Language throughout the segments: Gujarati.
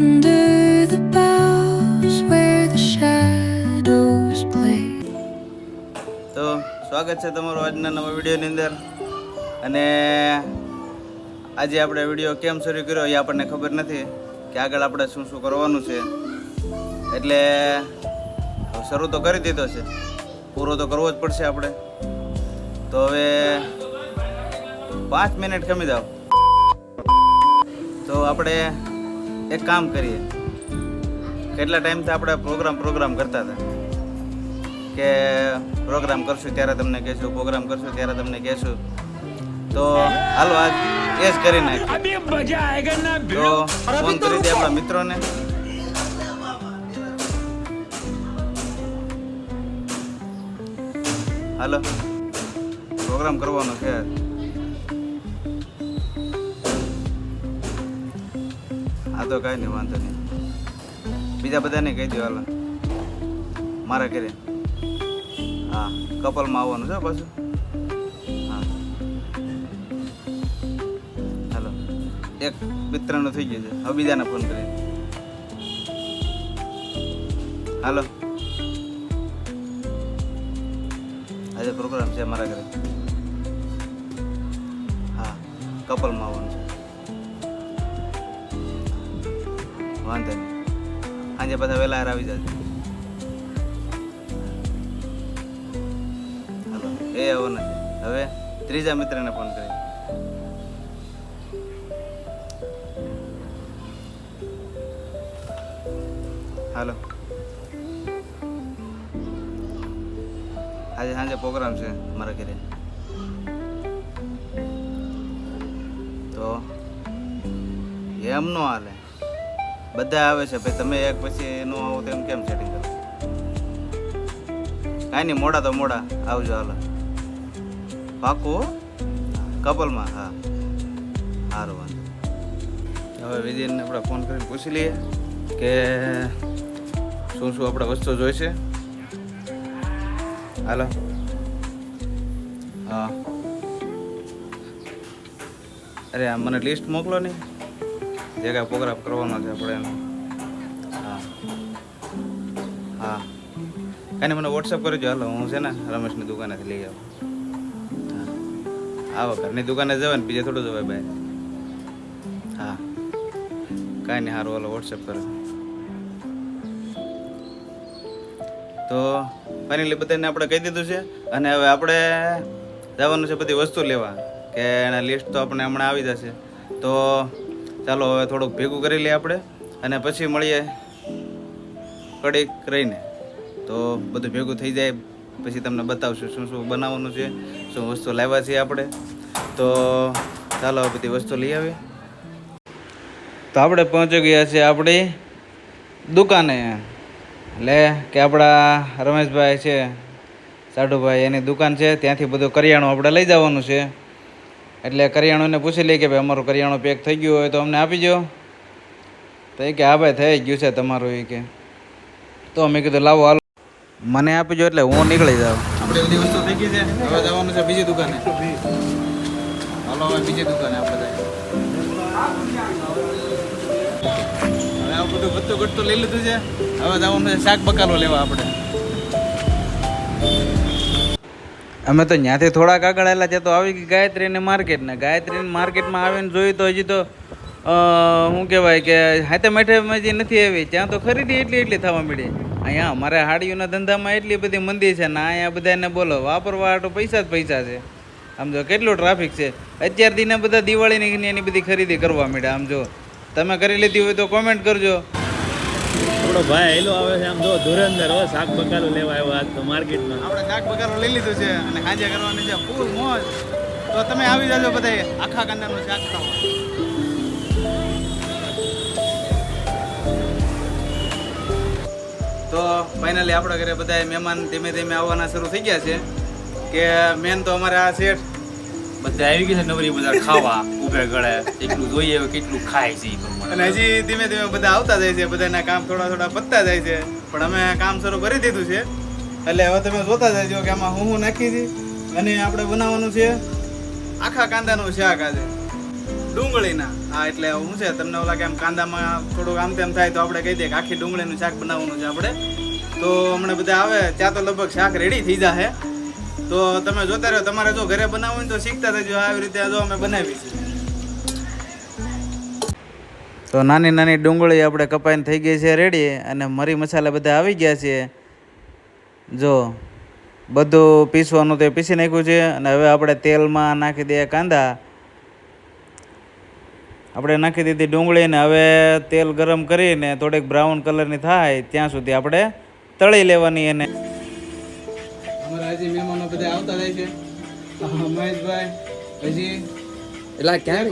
under the boughs where the shadows play. તો સ્વાગત છે તમારું આજના નવા વિડીયોની અંદર. અને આજે આપણે વિડીયો કેમ શરૂ કર્યો એ આપણને ખબર નથી કે આગળ આપણે શું શું કરવાનું છે. એટલે શરૂ તો કરી દીધો છે, પૂરો તો કરવો જ પડશે આપણે. તો હવે 5 મિનિટ ખમી જાઓ. તો આપણે એક કામ કરીએ, કેટલા ટાઈમથી આપણે પ્રોગ્રામ કરતા હતા કે પ્રોગ્રામ કરશું ત્યારે તમને કહેશું, પ્રોગ્રામ કરશું ત્યારે તમને કહેશું. તો હાલો આજ એ જ કરી નાખીએ. તો ફોન કરી દે આપણા મિત્રોને. હાલો, પ્રોગ્રામ કરવાનો છે. હા તો કાંઈ નહીં, વાંધો નહીં. બીજા બધાને કહી દો. હાલો મારા ઘરે. હા, કપલમાં આવવાનું છે પાછું. હા હાલો, એક મિત્રનું થઈ ગયું છે, હવે બીજાને ફોન કરી. હાલો, આજે પ્રોગ્રામ છે મારા ઘરે. હા, કપલમાં આવવાનું છે. વાંધો નહીં, સાંજે બધા વહેલા આવી જશે. હાલો, એ આવવાના છે. હવે ત્રીજા મિત્રને ફોન કરી. હાલો, આજે સાંજે પ્રોગ્રામ છે મારા ઘરે. તો એમ નો હાલે, બધા આવે છે ભાઈ, તમે એક પછી નો આવો તો એમ કેમ સેટિંગ કરો? કાંઈ નહીં, મોડા તો મોડા આવજો. હાલો, પાકું કપલમાં. હા સારું, વાંધો. હવે વિજયને આપણે ફોન કરીને પૂછી લઈએ કે શું શું આપણે વસ્તુ જોઈશે. હાલો. હા, અરે આ મને લિસ્ટ મોકલો ને, જે કાંઈ પ્રોગ્રામ કરવાનો છે આપણે એનો. હા હા, કાંઈ મને વોટ્સઅપ કરજો. હાલો, હું છે ને રમેશની દુકાનેથી લઈ આવું. હા, આવો ઘરની દુકાને જવાય ને, બીજે થોડું જવાય ભાઈ. હા કાંઈ નહીં, સારું. હાલો વોટ્સઅપ કરો. તો ફાઇનલી બધાને આપણે કહી દીધું છે. અને હવે આપણે જવાનું છે બધી વસ્તુ લેવા, કે એના લિસ્ટ તો આપણે હમણાં આવી જશે. તો ચાલો હવે થોડુંક ભેગું કરી લઈએ આપણે, અને પછી મળીએ કડીક રહીને. તો બધું ભેગું થઈ જાય પછી તમને બતાવશું શું શું બનાવવાનું છે, શું વસ્તુ લાવ્યા છીએ આપણે. તો ચાલો બધી વસ્તુ લઈ આવીએ. તો આપણે પહોંચી ગયા છીએ આપણી દુકાને. એટલે કે આપણા રમેશભાઈ છે, સાઢુભાઈ, એની દુકાન છે. ત્યાંથી બધું કરિયાણું આપણે લઈ જવાનું છે. એટલે કરિયાણુંને પૂછી લઈએ કે ભાઈ અમારું કરિયાણું પેક થઈ ગયું હોય તો અમને આપી દો. તો એ કે હા ભાઈ થઈ ગયું છે તમારું. એ કે તો મેં કીધું લાવો હાલો મને આપી દો, એટલે હું નીકળી જાઉં. આપણે બધી વસ્તુ થઈ ગઈ છે, હવે જવાનું છે બીજી દુકાને. હાલો હવે બીજી દુકાને આપણે જાય. હવે આ બધું ઘટતું ઘટતું લઈ લીધું છે. હવે જવાનું છે શાક બકાલો લેવા આપણે. અમે તો ત્યાંથી થોડાક આગળ આવેલા છે તો આવી ગઈ ગાયત્રીને માર્કેટ. ને ગાયત્રીને માર્કેટમાં આવીને જોયું તો હજી તો શું કહેવાય કે હાથે માઠેમાં જે નથી આવી, ત્યાં તો ખરીદી એટલી થવા મળી. અહીંયા અમારે હાડીઓના ધંધામાં એટલી બધી મંદી છે ને અહીંયા બધાને બોલો વાપરવા હાટો પૈસા જ પૈસા છે. આમ જો કેટલું ટ્રાફિક છે. અત્યાર દીને બધા દિવાળીની એની બધી ખરીદી કરવા મળ્યા. આમ જો તમે કરી લીધી હોય તો કોમેન્ટ કરજો. આપણો ભાઈ હેલો આવે છે, આમ જો ધુરંધર હો, શાક બકાલો લેવા આવ્યો આજ તો માર્કેટમાં. આપણે શાક બકાલો લઈ લીધું છે અને સાંજે કરવાની છે ફૂલ મોજ. તો તમે આવી જાજો બધા આખા કાંદાનું શાક ખાવા. તો ફાઇનલી આપણા ઘરે બધા મહેમાન ધીમે ધીમે આવવાના શરૂ થઈ ગયા છે. કે મેન તો અમારે આ શેઠ બધા આવી ગયા છે નવરી બજાર ખાવા ઉભે ગળે. એટલું જોઈએ કેટલું ખાય છે એ પ્રમાણે. અને હજી ધીમે ધીમે બધા આવતા જાય છે. બધાના કામ થોડા પતતા જાય છે, પણ અમે કામ શરૂ કરી દીધું છે. એટલે હવે તમે જોતા જજો કે આમાં હું નાખી હતી. અને આપણે બનાવવાનું છે આખા કાંદાનું શાક આજે. ડુંગળીના. હા એટલે શું છે તમને ઓલા કે આમ કાંદામાં થોડુંક આમ તેમ થાય તો આપણે કહી દઈએ કે આખી ડુંગળીનું શાક બનાવવાનું છે આપણે. તો હમણાં બધા આવે ત્યાં તો લગભગ શાક રેડી થઈ જશે. તો તમે જોતા રહ્યો, તમારે જો ઘરે બનાવવું હોય તો શીખતા થજો. આવી રીતે જો અમે બનાવી છીએ. તો નાની નાની ડુંગળી આપણે કપાઈને થઈ ગઈ છે રેડી, અને મરી મસાલા બધા આવી ગયા છે. જો બધું પીસવાનું તો પીસી નાખ્યું છે, અને હવે આપણે તેલમાં નાખી દઈએ કાંદા. આપણે નાખી દીધી ડુંગળીને હવે તેલ ગરમ કરીને થોડીક બ્રાઉન કલરની થાય ત્યાં સુધી આપણે તળી લેવાની. એને અમારા હજી મહેમાનો બધા આવતા જાય છે. મહેશભાઈ હજી એલા ક્યાં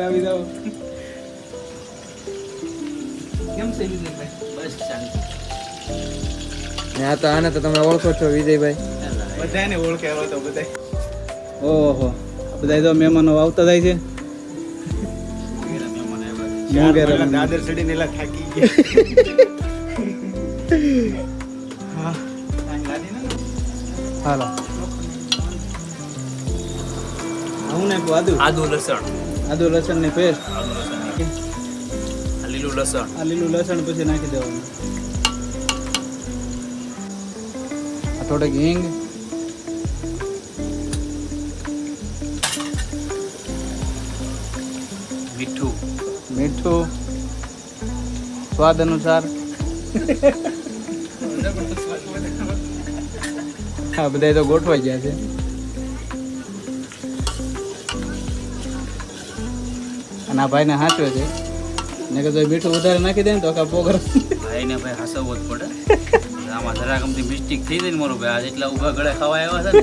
આવી જાવ. કેમ છે વિજયભાઈ? બસ શાંતિ. હા તો આને તો તમે ઓળખો છો વિજયભાઈ. બધાને ઓળખે હવે તો બધા. ઓહો બધા જો મહેમાનો આવતા જાય છે. દાદર ચડીને એલા થાકી ગયા. હાલો હું ને આદુ લસણ ની પેસ્ટ, લીલું લસણ, આ લીલું લસણ પછી નાખી દેવાનું. આ થોડીક હિંગ, મીઠું સ્વાદ અનુસાર. હા બધા તો ગોઠવાઈ ગયા છે. અને આ ભાઈને હાચવે છે ને કે જો મીઠું વધારે નાખી દે ને તો આખા પોગર. ભાઈને ભાઈ હસવવો જ પડે. આમાં જરા ગમતી મિસ્ટેક થઈ જાય ને મારો ભાઈ, આજ એટલા ઉભા ગળે ખાવા આવ્યા છે ને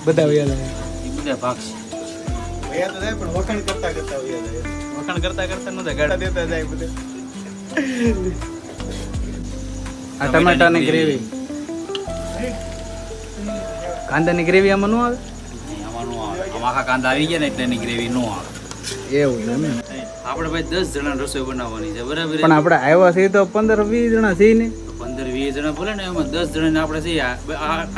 બધા વ્યાજ એ બધા ભાગશે. વ્યાજ જાય પણ વખાણ કરતા કરતા વ્યાજ જાય. વખાણ કરતા કરતા નતા ગાડા દેતા જાય બધે. આ ટમેટાની ગ્રેવી, કાંદાની ગ્રેવી આમાં ન આવે. આમાં નો આવે. આમાં આખા કાંદા આવી ગયા ને એટલે એની ગ્રેવી નો આવે. એવું છે એમ. આપણે ભાઈ 10 જણા રસોઈ બનાવવાની છે, બરાબર? પણ આપણે આવ્યા છીએ તો 15-20 જણા છીએ ને. 15-20 જણા બોલે ને, એમાં 10 જણાને આપણે છીએ. આ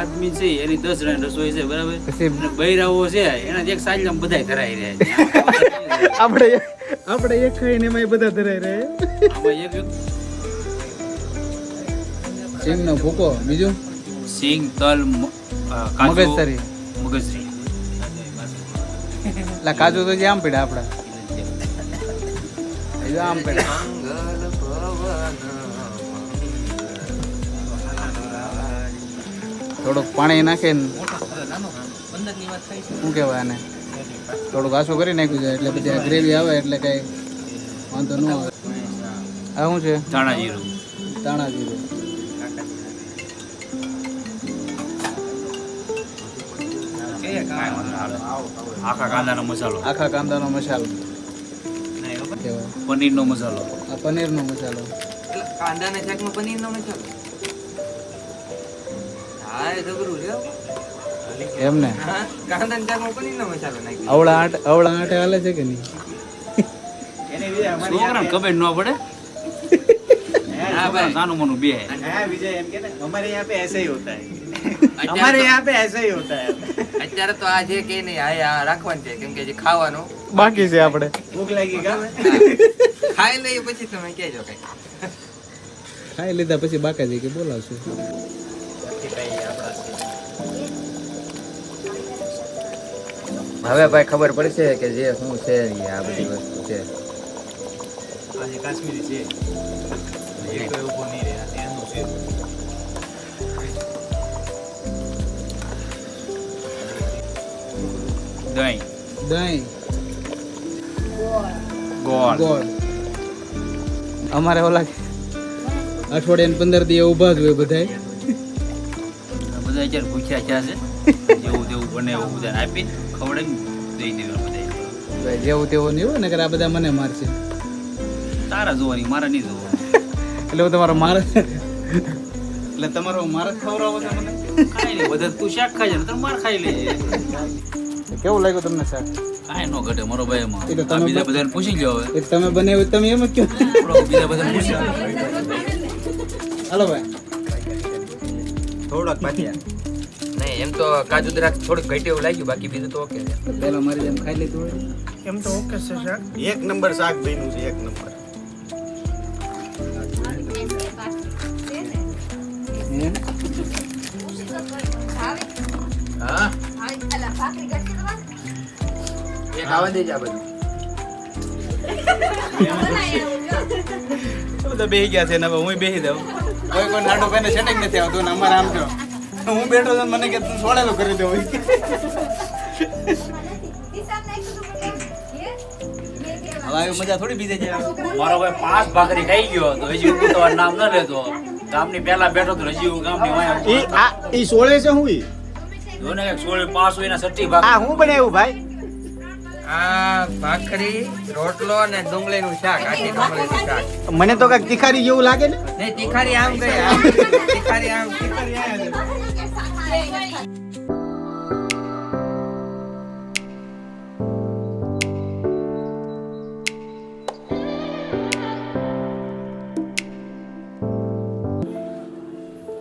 આદમી છે એની 10 જણાની રસોઈ છે, બરાબર? પછી અને બૈરાઓ છે એના એક સાઈડમાં બધાય ધરાઈ રહ્યા છે. આપણે એક ખાઈને એમાં બધા ધરાઈ રહે. આમાં એક સિંગનો ભૂકો, બીજું સિંગ, તલ, કાજુ, મગજતરી. મગજરી. એટલે કાજુ તો જે આમ પડ્યા આપડા આમ પડ્યા. થોડુંક પાણી નાખીને શું કહેવાય આને થોડુંક આછું કરી નાખ્યું છે એટલે બધી ગ્રેવી આવે એટલે કઈ વાંધો ન આવે. આ શું છે? ધાણા જીરું. ધાણા જીરું. આખા કાંદાનો મસાલો, આખા કાંદાનો મસાલો, પનીરનો મસાલો, આ પનીરનો મસાલો. કાંદાના શાકમાં પનીરનો મસાલો. હા એ જબરું છે. એમને હા કાંદાના શાકમાં પનીરનો મસાલો નાખી. અવળા આટે હાલે છે કે નહીં? છોકરાને ખબર ન પડે. હા ભાઈ નાનું મોનું બે. विजय एम के ना हमारे यहाँ पे ऐसा ही होता है. हमारे यहाँ पे ऐसा ही होता है. અત્યારે તો આ જે કે નહીં આ રાખવાનું છે કેમ કે જે ખાવાનું બાકી છે આપણે. ભૂખ લાગી કા? ખાઈ લઈએ પછી તમે કહેજો કઈ. ખાઈ લીધા પછી બાકાજી કે બોલાવશું. હવે ભાઈ ખબર પડશે કે જે શું છે આ બધી વસ્તુ છે. આજે કાશ્મીરી છે. એ કોઈ ઊભો નહીં રહે, એનું છે. દહીં, ગોળ. અમારે ઓલા અઠવાડિયા 15 દી ઊભા જ હોય બધાય. બધા અત્યારે ભૂખ્યા ક્યાં છે? જેવું તેવું બને એવું બધાને આપી ખવડાવી દઈ દેવાનું બધા. જેવું તેવું નહીં હોય ને કે આ બધા મને મારશે. તારા જોવાની, મારા નહીં જોવાની. એટલે હું તમારો માર એટલે તમારો માર જ ખવડાવો છો મને? કાંઈ નહીં, બધા તું શાક ખાઈ જાય, તારે માર ખાઈ લેજે. કેવું લાગ્યું તમને શાક? કાંઈ ન ઘટે મારો ભાઈ એમાં. એ તો તમે આ બીજા બધાને પૂછી લ્યો હવે. એ તમે બનાવ્યું તમે એમ જ કહો. આપણો બીજા બધાને પૂછી લ્યો. હાલો ભાઈ. થોડાક પાટિયા નહીં એમ તો કાજુ દ્રાક્ષ થોડુંક ઘટ્યું એવું લાગ્યું, બાકી બીજું તો ઓકે છે. પેલા મારી જેમ ખાઈ લીધું હોય. એમ તો ઓકે છે શાક. એક નંબર શાક બન્યું છે, એક નંબર. હે? હા એક આવા દેજે આ બધું. બધા બેસી ગયા છે ને હવે હું બેસી દઉં. કોઈ કોઈ નાટો ભાઈને સેટિંગ નથી આવતું ને અમારે આમ જો હું બેઠો છું ને મને કે તું છોડેલો કરી દઉં. હવે આવી મજા થોડી બીજે જાય. મારો ભાઈ 5 ભાખરી ખાઈ ગયો તો હજી હું તો નામ ન લેતો. ગામની પહેલા બેઠો તો હજી હું ગામની વાયા ઈ સોળે છે હું ઈ જોને એક 16 પાસ હોય એના 60 ભાખરી. આ હું બનાવ્યું ભાઈ? આ ભાખરી, રોટલો અને ડુંગળીનું શાક, આખી ડુંગળીનું શાક. મને તો કઈક તીખારી જેવું લાગે ને. નહીં, તીખારી આમ ગઈ, તીખારી આમ.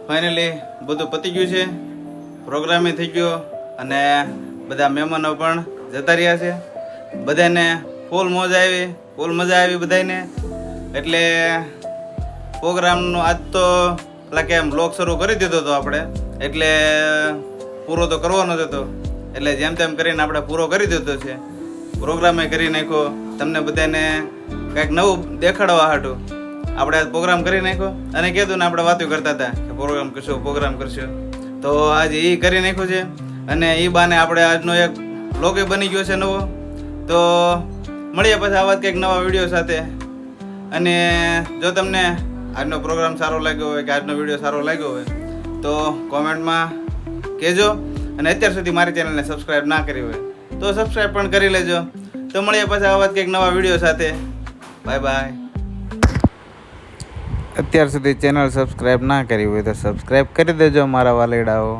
ફાઇનલી બધું પતી ગયું છે, પ્રોગ્રામે થઈ ગયો અને બધા મહેમાનો પણ જતા રહ્યા છે. બધાને ફૂલ મજા આવી બધાને. એટલે પ્રોગ્રામનો આજ તો એટલે કે બ્લોગ શરૂ કરી દીધો હતો આપણે, એટલે પૂરો તો કરવાનો જ હતો. એટલે જેમ તેમ કરીને આપણે પૂરો કરી દીધો છે. પ્રોગ્રામે કરી નાખ્યો, તમને બધાને કંઈક નવું દેખાડવા હાટું આપણે આજ પ્રોગ્રામ કરી નાખ્યો. અને કીધું ને આપણે વાતો કરતા હતા કે પ્રોગ્રામ કરશું તો આજે એ કરી નાખ્યું છે. અને એ બાને આપણે આજનો એક બ્લોગ બની ગયો છે નવો. તો મળીએ પછી આવા કંઈક નવા વિડીયો સાથે. અને જો તમને આજનો પ્રોગ્રામ સારો લાગ્યો હોય કે આજનો વિડીયો સારો લાગ્યો હોય તો કોમેન્ટમાં કહેજો. અને અત્યાર સુધી મારી ચેનલને સબસ્ક્રાઈબ ના કરી હોય તો સબસ્ક્રાઈબ પણ કરી લેજો. તો મળીએ પછી આવા કંઈક નવા વિડીયો સાથે. Bye bye. અત્યાર સુધી ચેનલ સબસ્ક્રાઈબ ના કરી હોય તો સબસ્ક્રાઈબ કરી દેજો મારા વાલેડાઓ.